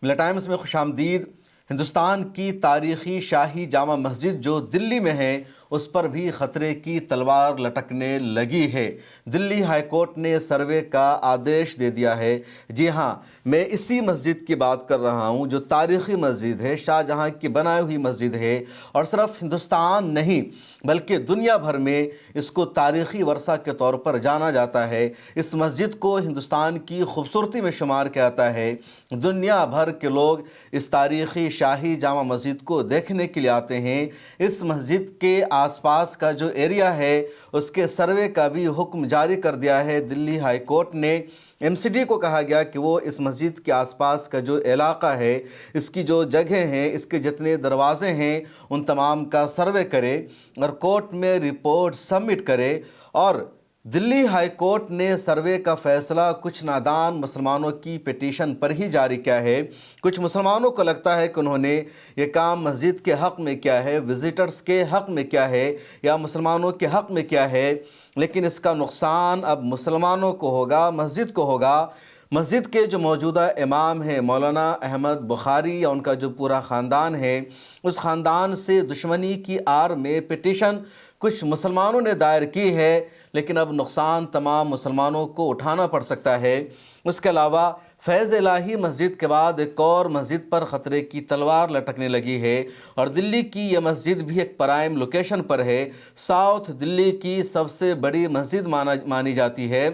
ملا ٹائمز میں خوش آمدید۔ ہندوستان کی تاریخی شاہی جامع مسجد جو دلی میں ہے اس پر بھی خطرے کی تلوار لٹکنے لگی ہے۔ دلی ہائی کورٹ نے سروے کا آدیش دے دیا ہے۔ جی ہاں، میں اسی مسجد کی بات کر رہا ہوں جو تاریخی مسجد ہے، شاہ جہاں کی بنائی ہوئی مسجد ہے، اور صرف ہندوستان نہیں بلکہ دنیا بھر میں اس کو تاریخی ورثہ کے طور پر جانا جاتا ہے۔ اس مسجد کو ہندوستان کی خوبصورتی میں شمار کیا جاتا ہے۔ دنیا بھر کے لوگ اس تاریخی شاہی جامع مسجد کو دیکھنے کے لیے آتے ہیں۔ اس مسجد کے آس پاس کا جو ایریا ہے اس کے سروے کا بھی حکم جاری کر دیا ہے دلی ہائی کورٹ نے۔ ایم سی ڈی کو کہا گیا کہ وہ اس مسجد کے آس پاس کا جو علاقہ ہے، اس کی جو جگہیں ہیں، اس کے جتنے دروازے ہیں، ان تمام کا سروے کرے اور کورٹ میں رپورٹ سبمٹ کرے۔ اور دلی ہائی کورٹ نے سروے کا فیصلہ کچھ نادان مسلمانوں کی پٹیشن پر ہی جاری کیا ہے۔ کچھ مسلمانوں کو لگتا ہے کہ انہوں نے یہ کام مسجد کے حق میں کیا ہے، وزٹرز کے حق میں کیا ہے، یا مسلمانوں کے حق میں کیا ہے، لیکن اس کا نقصان اب مسلمانوں کو ہوگا، مسجد کو ہوگا۔ مسجد کے جو موجودہ امام ہیں مولانا احمد بخاری، یا ان کا جو پورا خاندان ہے، اس خاندان سے دشمنی کی آڑ میں پٹیشن کچھ مسلمانوں نے دائر کی ہے، لیکن اب نقصان تمام مسلمانوں کو اٹھانا پڑ سکتا ہے۔ اس کے علاوہ فیض الہی مسجد کے بعد ایک اور مسجد پر خطرے کی تلوار لٹکنے لگی ہے، اور دلی کی یہ مسجد بھی ایک پرائم لوکیشن پر ہے۔ ساؤتھ دلی کی سب سے بڑی مسجد مانی جاتی ہے۔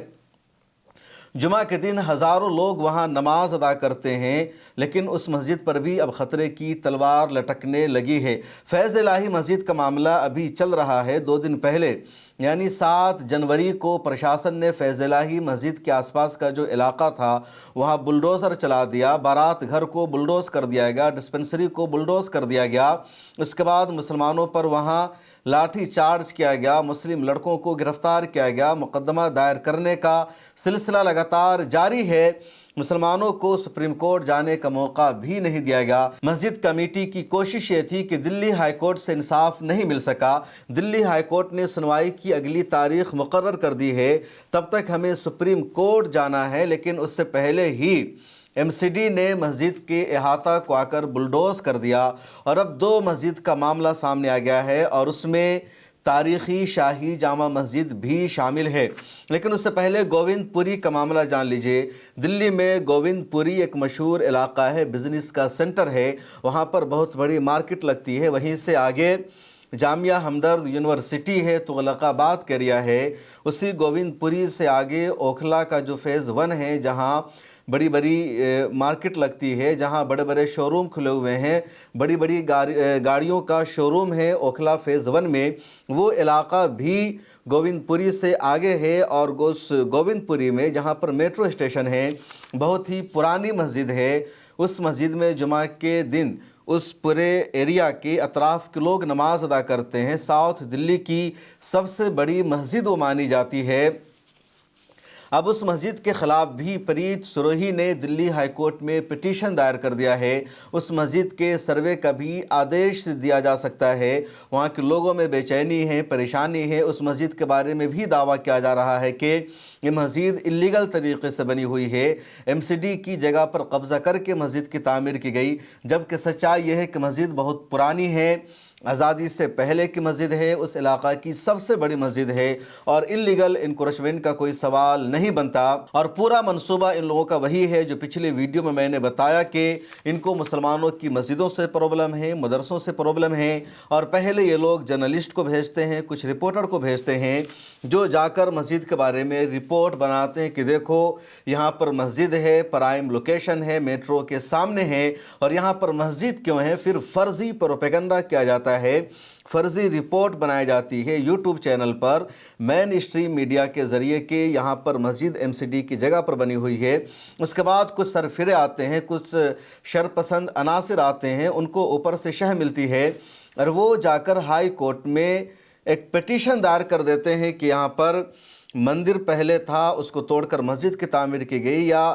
جمعہ کے دن ہزاروں لوگ وہاں نماز ادا کرتے ہیں، لیکن اس مسجد پر بھی اب خطرے کی تلوار لٹکنے لگی ہے۔ فیض الہی مسجد کا معاملہ ابھی چل رہا ہے۔ 2 دن پہلے یعنی 7 جنوری کو پرشاسن نے فیض الہی مسجد کے آس پاس کا جو علاقہ تھا وہاں بلڈوزر چلا دیا۔ بارات گھر کو بلڈوز کر دیا گیا، ڈسپنسری کو بلڈوز کر دیا گیا۔ اس کے بعد مسلمانوں پر وہاں لاٹھی چارج کیا گیا، مسلم لڑکوں کو گرفتار کیا گیا۔ مقدمہ دائر کرنے کا سلسلہ لگاتار جاری ہے۔ مسلمانوں کو سپریم کورٹ جانے کا موقع بھی نہیں دیا گیا۔ مسجد کمیٹی کی کوشش یہ تھی کہ دلی ہائی کورٹ سے انصاف نہیں مل سکا۔ دلی ہائی کورٹ نے سنوائی کی اگلی تاریخ مقرر کر دی ہے، تب تک ہمیں سپریم کورٹ جانا ہے، لیکن اس سے پہلے ہی ایم سی ڈی نے مسجد کے احاطہ کو آ کر بلڈوز کر دیا، اور اب 2 مسجد کا معاملہ سامنے آ گیا ہے، اور اس میں تاریخی شاہی جامع مسجد بھی شامل ہے۔ لیکن اس سے پہلے گووند پوری کا معاملہ جان لیجئے۔ دلی میں گووند پوری ایک مشہور علاقہ ہے، بزنس کا سینٹر ہے، وہاں پر بہت بڑی مارکیٹ لگتی ہے۔ وہیں سے آگے جامعہ ہمدرد یونیورسٹی ہے، تغلق آباد کا ایریا ہے۔ اسی گووند پوری سے آگے اوکھلا کا جو فیز 1 ہے، جہاں بڑی بڑی مارکیٹ لگتی ہے، جہاں بڑے بڑے شو روم کھلے ہوئے ہیں، بڑی بڑی گاڑیوں کا شو روم ہے اوکھلا فیز 1 میں، وہ علاقہ بھی گووند پوری سے آگے ہے۔ اور اس گووند پوری میں جہاں پر میٹرو اسٹیشن ہے، بہت ہی پرانی مسجد ہے۔ اس مسجد میں جمعہ کے دن اس پورے ایریا کے اطراف کے لوگ نماز ادا کرتے ہیں۔ ساؤتھ دلی کی سب سے بڑی مسجد وہ مانی جاتی ہے۔ اب اس مسجد کے خلاف بھی پریت سروہی نے دلی ہائی کورٹ میں پٹیشن دائر کر دیا ہے۔ اس مسجد کے سروے کا بھی آدیش دیا جا سکتا ہے۔ وہاں کے لوگوں میں بے چینی ہے، پریشانی ہے۔ اس مسجد کے بارے میں بھی دعویٰ کیا جا رہا ہے کہ یہ مسجد اللیگل طریقے سے بنی ہوئی ہے، ایم سی ڈی کی جگہ پر قبضہ کر کے مسجد کی تعمیر کی گئی، جبکہ سچائی یہ ہے کہ مسجد بہت پرانی ہے، آزادی سے پہلے کی مسجد ہے، اس علاقہ کی سب سے بڑی مسجد ہے، اور اللیگل انکروچمنٹ کا کوئی سوال نہیں بنتا۔ اور پورا منصوبہ ان لوگوں کا وہی ہے جو پچھلے ویڈیو میں نے بتایا کہ ان کو مسلمانوں کی مسجدوں سے پرابلم ہے، مدرسوں سے پرابلم ہے، اور پہلے یہ لوگ جرنلسٹ کو بھیجتے ہیں، کچھ رپورٹر کو بھیجتے ہیں، جو جا کر مسجد کے بارے میں رپورٹ بناتے ہیں کہ دیکھو یہاں پر مسجد ہے، پرائم لوکیشن ہے، میٹرو کے سامنے ہے، اور یہاں پر مسجد کیوں ہے؟ پھر فرضی پروپیگنڈا کیا جاتا ہے، فرضی رپورٹ بنائی جاتی ہے یوٹیوب چینل پر مین اسٹریم میڈیا کے ذریعے کہ یہاں پر مسجد ایم سی ڈی کی جگہ پر بنی ہوئی ہے۔ اس کے بعد کچھ سرفرے آتے ہیں، کچھ شرپسند عناصر آتے ہیں، ان کو اوپر سے شہ ملتی ہے، اور وہ جا کر ہائی کورٹ میں ایک پٹیشن دائر کر دیتے ہیں کہ یہاں پر مندر پہلے تھا، اس کو توڑ کر مسجد کی تعمیر کی گئی، یا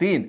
3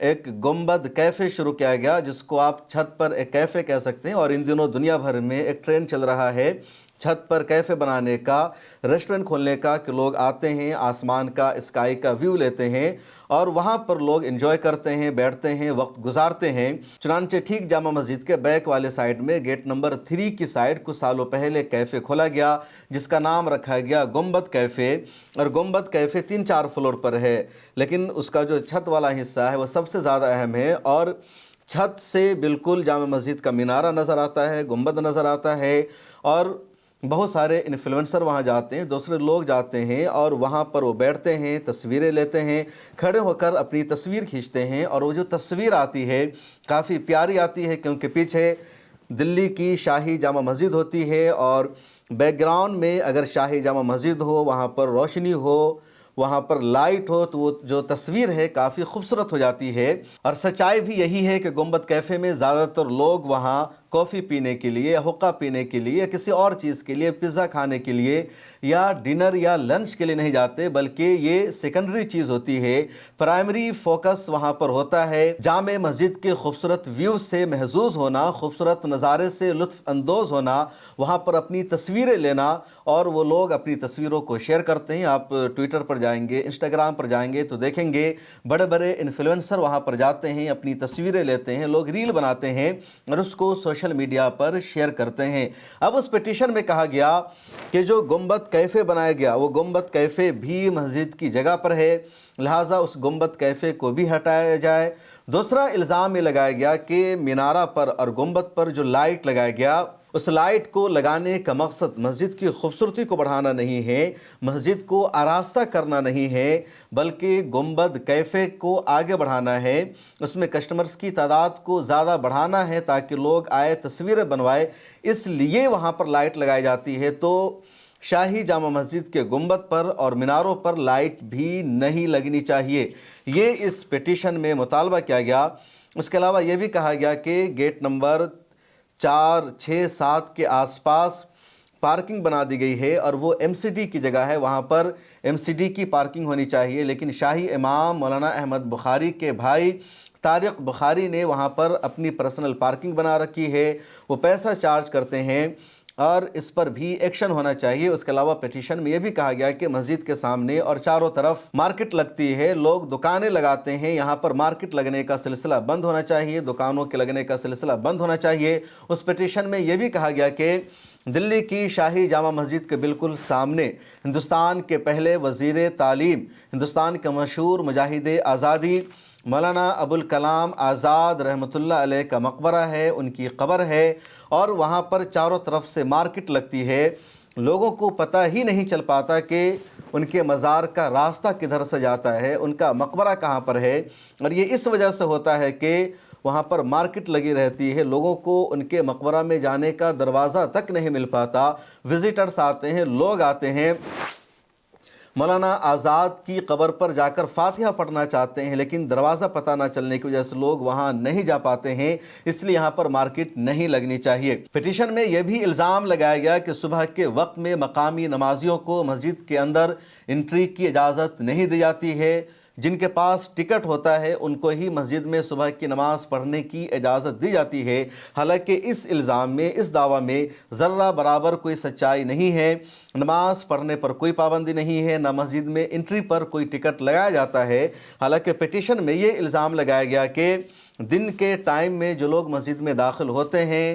ایک گنبد کیفے شروع کیا گیا جس کو آپ چھت پر ایک کیفے کہہ سکتے ہیں، اور ان دنوں دنیا بھر میں ایک ٹرینڈ چل رہا ہے چھت پر کیفے بنانے کا، ریسٹورنٹ کھولنے کا، کہ لوگ آتے ہیں، آسمان کا، اسکائی کا ویو لیتے ہیں اور وہاں پر لوگ انجوائے کرتے ہیں، بیٹھتے ہیں، وقت گزارتے ہیں۔ چنانچہ ٹھیک جامع مسجد کے بیک والے سائیڈ میں گیٹ نمبر 3 کی سائیڈ کچھ سالوں پہلے کیفے کھولا گیا جس کا نام رکھا گیا گنبد کیفے، اور گنبد کیفے 3-4 فلور پر ہے، لیکن اس کا جو چھت والا حصہ ہے وہ سب سے زیادہ اہم ہے، اور چھت سے بالکل جامع مسجد کا مینارہ نظر آتا ہے، گنبد نظر آتا ہے، اور بہت سارے انفلوئنسر وہاں جاتے ہیں، دوسرے لوگ جاتے ہیں اور وہاں پر وہ بیٹھتے ہیں، تصویریں لیتے ہیں، کھڑے ہو کر اپنی تصویر کھینچتے ہیں، اور وہ جو تصویر آتی ہے کافی پیاری آتی ہے کیونکہ پیچھے دلی کی شاہی جامع مسجد ہوتی ہے، اور بیک گراؤنڈ میں اگر شاہی جامع مسجد ہو، وہاں پر روشنی ہو، وہاں پر لائٹ ہو، تو وہ جو تصویر ہے کافی خوبصورت ہو جاتی ہے۔ اور سچائی بھی یہی ہے کہ گنبد کیفے میں زیادہ تر لوگ وہاں کافی پینے کے لیے، حقہ پینے کے لیے، کسی اور چیز کے لیے، پیزا کھانے کے لیے یا ڈنر یا لنچ کے لیے نہیں جاتے، بلکہ یہ سیکنڈری چیز ہوتی ہے۔ پرائمری فوکس وہاں پر ہوتا ہے جامع مسجد کے خوبصورت ویو سے محظوظ ہونا، خوبصورت نظارے سے لطف اندوز ہونا، وہاں پر اپنی تصویریں لینا، اور وہ لوگ اپنی تصویروں کو شیئر کرتے ہیں۔ آپ ٹویٹر پر جائیں گے، انسٹاگرام پر جائیں گے تو دیکھیں گے بڑے بڑے انفلوئنسر وہاں پر جاتے ہیں، اپنی تصویریں لیتے ہیں، لوگ ریل بناتے ہیں اور اس کو سوشل میڈیا پر شیئر کرتے ہیں۔ اب اس پیٹیشن میں کہا گیا کہ جو گنبد کیفے بنایا گیا وہ گنبد کیفے بھی مسجد کی جگہ پر ہے، لہٰذا اس گنبد کیفے کو بھی ہٹایا جائے۔ دوسرا الزام یہ لگایا گیا کہ مینارہ پر اور گنبد پر جو لائٹ لگایا گیا، اس لائٹ کو لگانے کا مقصد مسجد کی خوبصورتی کو بڑھانا نہیں ہے، مسجد کو آراستہ کرنا نہیں ہے، بلکہ گنبد کیفے کو آگے بڑھانا ہے، اس میں کسٹمرز کی تعداد کو زیادہ بڑھانا ہے تاکہ لوگ آئے، تصویریں بنوائے، اس لیے وہاں پر لائٹ لگائی جاتی ہے۔ تو شاہی جامع مسجد کے گنبد پر اور میناروں پر لائٹ بھی نہیں لگنی چاہیے، یہ اس پیٹیشن میں مطالبہ کیا گیا۔ اس کے علاوہ یہ بھی کہا گیا کہ گیٹ نمبر 4, 6, 7 کے آس پاس پارکنگ بنا دی گئی ہے اور وہ ایم سی ڈی کی جگہ ہے، وہاں پر ایم سی ڈی کی پارکنگ ہونی چاہیے، لیکن شاہی امام مولانا احمد بخاری کے بھائی طارق بخاری نے وہاں پر اپنی پرسنل پارکنگ بنا رکھی ہے، وہ پیسہ چارج کرتے ہیں اور اس پر بھی ایکشن ہونا چاہیے۔ اس کے علاوہ پیٹیشن میں یہ بھی کہا گیا کہ مسجد کے سامنے اور چاروں طرف مارکیٹ لگتی ہے، لوگ دکانیں لگاتے ہیں، یہاں پر مارکیٹ لگنے کا سلسلہ بند ہونا چاہیے، دکانوں کے لگنے کا سلسلہ بند ہونا چاہیے۔ اس پیٹیشن میں یہ بھی کہا گیا کہ دلی کی شاہی جامع مسجد کے بالکل سامنے ہندوستان کے پہلے وزیر تعلیم، ہندوستان کے مشہور مجاہد آزادی مولانا ابوالکلام آزاد رحمۃ اللہ علیہ کا مقبرہ ہے، ان کی قبر ہے، اور وہاں پر چاروں طرف سے مارکیٹ لگتی ہے، لوگوں کو پتہ ہی نہیں چل پاتا کہ ان کے مزار کا راستہ کدھر سے جاتا ہے، ان کا مقبرہ کہاں پر ہے، اور یہ اس وجہ سے ہوتا ہے کہ وہاں پر مارکیٹ لگی رہتی ہے، لوگوں کو ان کے مقبرہ میں جانے کا دروازہ تک نہیں مل پاتا، وزیٹرز آتے ہیں، لوگ آتے ہیں، مولانا آزاد کی قبر پر جا کر فاتحہ پڑھنا چاہتے ہیں، لیکن دروازہ پتہ نہ چلنے کی وجہ سے لوگ وہاں نہیں جا پاتے ہیں، اس لیے یہاں پر مارکیٹ نہیں لگنی چاہیے۔ پیٹیشن میں یہ بھی الزام لگایا گیا کہ صبح کے وقت میں مقامی نمازیوں کو مسجد کے اندر انٹری کی اجازت نہیں دی جاتی ہے، جن کے پاس ٹکٹ ہوتا ہے ان کو ہی مسجد میں صبح کی نماز پڑھنے کی اجازت دی جاتی ہے، حالانکہ اس الزام میں، اس دعویٰ میں ذرہ برابر کوئی سچائی نہیں ہے۔ نماز پڑھنے پر کوئی پابندی نہیں ہے، نہ مسجد میں انٹری پر کوئی ٹکٹ لگایا جاتا ہے، حالانکہ پیٹیشن میں یہ الزام لگایا گیا کہ دن کے ٹائم میں جو لوگ مسجد میں داخل ہوتے ہیں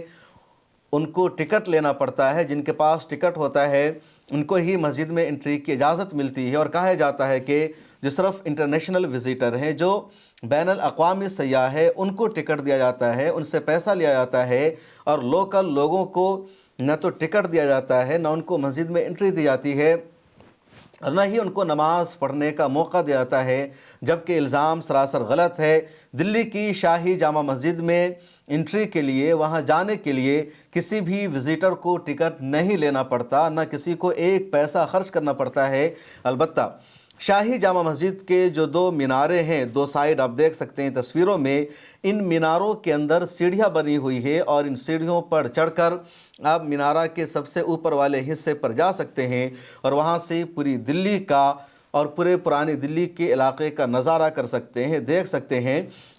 ان کو ٹکٹ لینا پڑتا ہے، جن کے پاس ٹکٹ ہوتا ہے ان کو ہی مسجد میں انٹری کی اجازت ملتی ہے، اور کہا جاتا ہے کہ جو صرف انٹرنیشنل وزیٹر ہیں، جو بین الاقوامی سیاح ہیں، ان کو ٹکٹ دیا جاتا ہے، ان سے پیسہ لیا جاتا ہے، اور لوکل لوگوں کو نہ تو ٹکٹ دیا جاتا ہے، نہ ان کو مسجد میں انٹری دی جاتی ہے، اور نہ ہی ان کو نماز پڑھنے کا موقع دیا جاتا ہے، جبکہ الزام سراسر غلط ہے۔ دلی کی شاہی جامع مسجد میں انٹری کے لیے، وہاں جانے کے لیے کسی بھی وزیٹر کو ٹکٹ نہیں لینا پڑتا، نہ کسی کو ایک پیسہ خرچ کرنا پڑتا ہے۔ البتہ شاہی جامع مسجد کے جو 2 مینارے ہیں، 2 سائیڈ آپ دیکھ سکتے ہیں تصویروں میں، ان میناروں کے اندر سیڑھیاں بنی ہوئی ہے، اور ان سیڑھیوں پر چڑھ کر آپ مینارہ کے سب سے اوپر والے حصے پر جا سکتے ہیں، اور وہاں سے پوری دلی کا اور پورے پرانی دلی کے علاقے کا نظارہ کر سکتے ہیں، دیکھ سکتے ہیں۔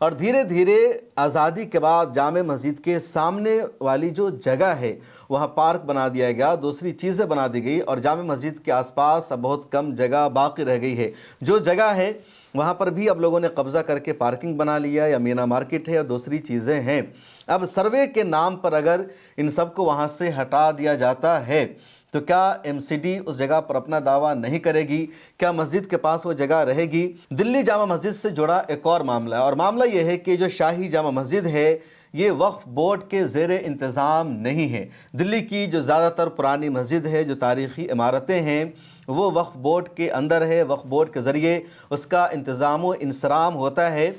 اور دھیرے دھیرے آزادی کے بعد جامع مسجد کے سامنے والی جو جگہ ہے وہاں پارک بنا دیا گیا، دوسری چیزیں بنا دی گئی، اور جامع مسجد کے آس پاس اب بہت کم جگہ باقی رہ گئی ہے۔ جو جگہ ہے وہاں پر بھی اب لوگوں نے قبضہ کر کے پارکنگ بنا لیا، یا مینا مارکیٹ ہے یا دوسری چیزیں ہیں۔ اب سروے کے نام پر اگر ان سب کو وہاں سے ہٹا دیا جاتا ہے تو کیا ایم سی ڈی اس جگہ پر اپنا دعویٰ نہیں کرے گی؟ کیا مسجد کے پاس وہ جگہ رہے گی؟ دلی جامع مسجد سے جڑا ایک اور معاملہ ہے، اور معاملہ یہ ہے کہ جو شاہی جامع مسجد ہے یہ وقف بورڈ کے زیر انتظام نہیں ہے۔ دلی کی جو زیادہ تر پرانی مسجد ہے، جو تاریخی عمارتیں ہیں، وہ وقف بورڈ کے اندر ہے، وقف بورڈ کے ذریعے اس کا انتظام و انصرام ہوتا ہے۔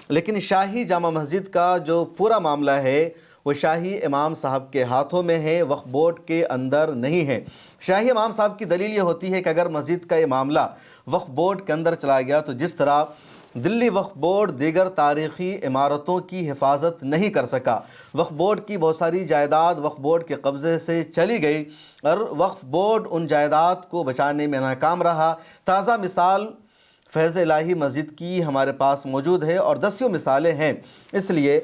لیکن شاہی جامع مسجد کا جو پورا معاملہ ہے وہ شاہی امام صاحب کے ہاتھوں میں ہے، وقف بورڈ کے اندر نہیں ہے۔ شاہی امام صاحب کی دلیل یہ ہوتی ہے کہ اگر مسجد کا یہ معاملہ وقف بورڈ کے اندر چلا گیا تو جس طرح دلی وقف بورڈ دیگر تاریخی عمارتوں کی حفاظت نہیں کر سکا، وقف بورڈ کی بہت ساری جائیداد وقف بورڈ کے قبضے سے چلی گئی اور وقف بورڈ ان جائیداد کو بچانے میں ناکام رہا۔ تازہ مثال فیض الہی مسجد کی ہمارے پاس موجود ہے اور دسیوں مثالیں ہیں۔ اس لیے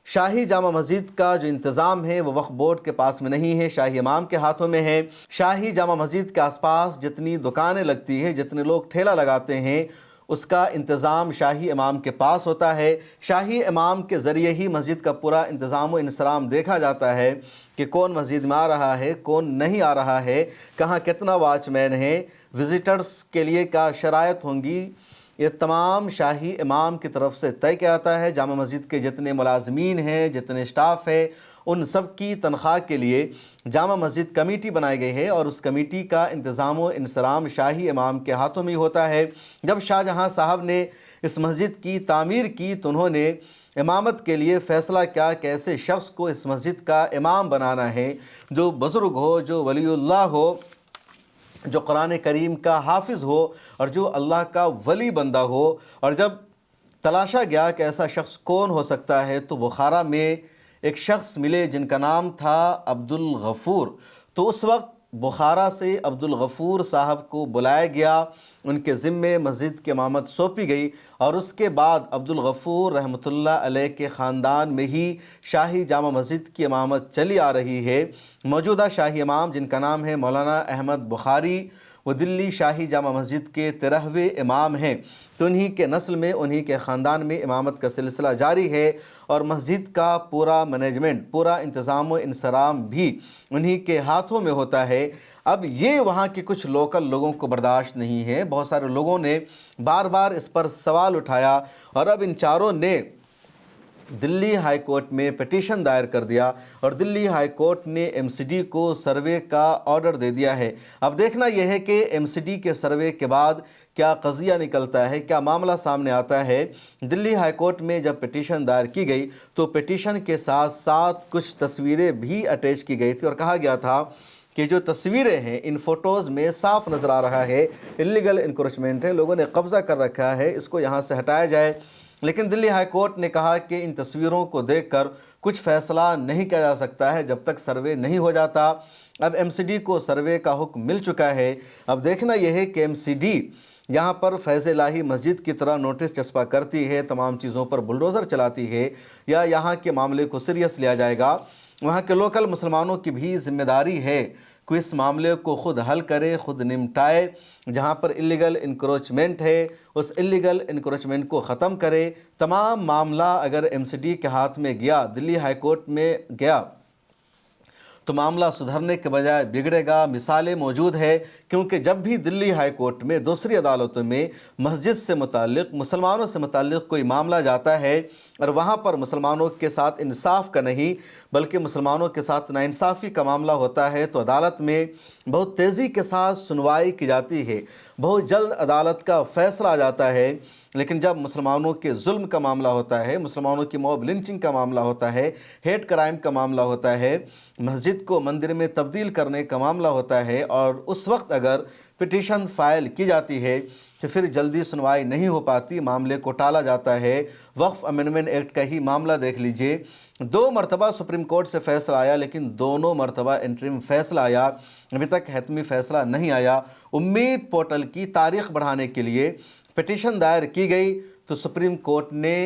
شاہی جامع مسجد کا جو انتظام ہے وہ وقف بورڈ کے پاس میں نہیں ہے، شاہی امام کے ہاتھوں میں ہے۔ شاہی جامع مسجد کے آس پاس جتنی دکانیں لگتی ہیں، جتنے لوگ ٹھیلا لگاتے ہیں، اس کا انتظام شاہی امام کے پاس ہوتا ہے۔ شاہی امام کے ذریعے ہی مسجد کا پورا انتظام و انصرام دیکھا جاتا ہے کہ کون مسجد میں آ رہا ہے، کون نہیں آ رہا ہے، کہاں کتنا واچ مین ہے، وزٹرز کے لیے کیا شرائط ہوں گی، یہ تمام شاہی امام کی طرف سے طے کیا جاتا ہے۔ جامع مسجد کے جتنے ملازمین ہیں، جتنے اسٹاف ہے، ان سب کی تنخواہ کے لیے جامع مسجد کمیٹی بنائی گئی ہے، اور اس کمیٹی کا انتظام و انصرام شاہی امام کے ہاتھوں میں ہوتا ہے۔ جب شاہ جہاں صاحب نے اس مسجد کی تعمیر کی تو انہوں نے امامت کے لیے فیصلہ کیا کہ ایسے شخص کو اس مسجد کا امام بنانا ہے جو بزرگ ہو، جو ولی اللہ ہو، جو قرآن کریم کا حافظ ہو، اور جو اللہ کا ولی بندہ ہو۔ اور جب تلاشا گیا کہ ایسا شخص کون ہو سکتا ہے تو بخارا میں ایک شخص ملے جن کا نام تھا عبدالغفور۔ تو اس وقت بخارا سے عبدالغفور صاحب کو بلایا گیا، ان کے ذمے مسجد کی امامت سونپی گئی، اور اس کے بعد عبدالغفور رحمۃ اللہ علیہ کے خاندان میں ہی شاہی جامع مسجد کی امامت چلی آ رہی ہے۔ موجودہ شاہی امام جن کا نام ہے مولانا احمد بخاری، وہ دلی شاہی جامع مسجد کے 13ویں امام ہیں۔ تو انہی کے نسل میں، انہی کے خاندان میں امامت کا سلسلہ جاری ہے، اور مسجد کا پورا مینجمنٹ، پورا انتظام و انصرام بھی انہی کے ہاتھوں میں ہوتا ہے۔ اب یہ وہاں کے کچھ لوکل لوگوں کو برداشت نہیں ہے، بہت سارے لوگوں نے بار بار اس پر سوال اٹھایا، اور اب ان چاروں نے دلی ہائی کورٹ میں پٹیشن دائر کر دیا، اور دلی ہائی کورٹ نے ایم سی ڈی کو سروے کا آرڈر دے دیا ہے۔ اب دیکھنا یہ ہے کہ ایم سی ڈی کے سروے کے بعد کیا قضیہ نکلتا ہے، کیا معاملہ سامنے آتا ہے۔ دلی ہائی کورٹ میں جب پٹیشن دائر کی گئی تو پٹیشن کے ساتھ ساتھ کچھ تصویریں بھی اٹیچ کی گئی تھی، اور کہا گیا تھا کہ جو تصویریں ہیں ان فوٹوز میں صاف نظر آ رہا ہے اللیگل انکروچمنٹ ہے، لوگوں نے قبضہ کر رکھا ہے، اس کو یہاں سے ہٹایا جائے۔ لیکن دلی ہائی کورٹ نے کہا کہ ان تصویروں کو دیکھ کر کچھ فیصلہ نہیں کیا جا سکتا ہے جب تک سروے نہیں ہو جاتا۔ اب ایم سی ڈی کو سروے کا حکم مل چکا ہے، اب دیکھنا یہ ہے کہ ایم سی ڈی یہاں پر فیض الہی مسجد کی طرح نوٹس چسپاں کرتی ہے، تمام چیزوں پر بلڈوزر چلاتی ہے، یا یہاں کے معاملے کو سیریس لیا جائے گا۔ وہاں کے لوکل مسلمانوں کی بھی ذمہ داری ہے کہ اس معاملے کو خود حل کرے، خود نمٹائے۔ جہاں پر اللیگل انکروچمنٹ ہے اس اللیگل انکروچمنٹ کو ختم کرے۔ تمام معاملہ اگر ایم سی ڈی کے ہاتھ میں گیا، دلی ہائی کورٹ میں گیا، تو معاملہ سدھرنے کے بجائے بگڑے گا۔ مثالیں موجود ہے، کیونکہ جب بھی دلی ہائی کورٹ میں دوسری عدالتوں میں مسجد سے متعلق، مسلمانوں سے متعلق کوئی معاملہ جاتا ہے، اور وہاں پر مسلمانوں کے ساتھ انصاف کا نہیں بلکہ مسلمانوں کے ساتھ ناانصافی کا معاملہ ہوتا ہے، تو عدالت میں بہت تیزی کے ساتھ سنوائی کی جاتی ہے، بہت جلد عدالت کا فیصلہ آ جاتا ہے۔ لیکن جب مسلمانوں کے ظلم کا معاملہ ہوتا ہے، مسلمانوں کی موب لنچنگ کا معاملہ ہوتا ہے، ہیٹ کرائم کا معاملہ ہوتا ہے، مسجد کو مندر میں تبدیل کرنے کا معاملہ ہوتا ہے، اور اس وقت اگر پٹیشن فائل کی جاتی ہے تو پھر جلدی سنوائی نہیں ہو پاتی، معاملے کو ٹالا جاتا ہے۔ وقف امینڈمنٹ ایکٹ کا ہی معاملہ دیکھ لیجئے، 2 مرتبہ سپریم کورٹ سے فیصلہ آیا، لیکن دونوں مرتبہ انٹرم فیصلہ آیا، ابھی تک حتمی فیصلہ نہیں آیا۔ امید پورٹل کی تاریخ بڑھانے کے لیے پٹیشن دائر کی گئی تو سپریم کورٹ نے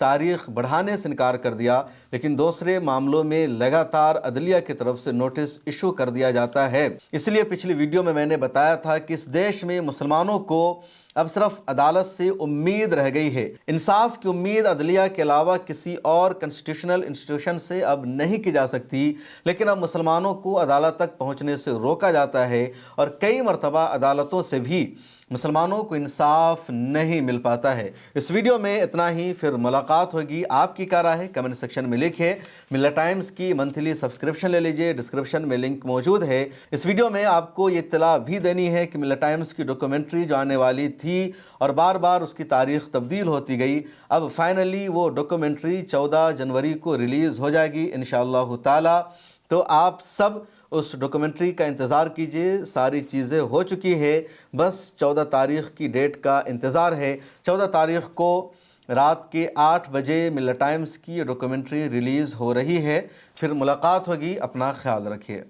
تاریخ بڑھانے سے انکار کر دیا، لیکن دوسرے معاملوں میں لگاتار عدلیہ کی طرف سے نوٹس ایشو کر دیا جاتا ہے۔ اس لیے پچھلی ویڈیو میں نے بتایا تھا کہ اس دیش میں مسلمانوں کو اب صرف عدالت سے امید رہ گئی ہے۔ انصاف کی امید عدلیہ کے علاوہ کسی اور کنسٹیٹیوشنل انسٹیٹیوشن سے اب نہیں کی جا سکتی، لیکن اب مسلمانوں کو عدالت تک پہنچنے سے روکا جاتا ہے، اور کئی مرتبہ عدالتوں سے بھی مسلمانوں کو انصاف نہیں مل پاتا ہے۔ اس ویڈیو میں اتنا ہی، پھر ملاقات ہوگی۔ آپ کی کیا رائے ہے کمنٹ سیکشن میں لکھیں۔ ملت ٹائمز کی منتھلی سبسکرپشن لے لیجئے، ڈسکرپشن میں لنک موجود ہے۔ اس ویڈیو میں آپ کو یہ اطلاع بھی دینی ہے کہ ملت ٹائمز کی ڈاکومنٹری جو آنے والی تھی اور بار بار اس کی تاریخ تبدیل ہوتی گئی، اب فائنلی وہ ڈاکومنٹری 14 جنوری کو ریلیز ہو جائے گی انشاءاللہ تعالی۔ تو آپ سب اس ڈاکومنٹری کا انتظار کیجئے، ساری چیزیں ہو چکی ہے، بس 14 تاریخ کی ڈیٹ کا انتظار ہے۔ 14 تاریخ کو رات کے 8 بجے ملت ٹائمز کی ڈاکومنٹری ریلیز ہو رہی ہے۔ پھر ملاقات ہوگی، اپنا خیال رکھیے۔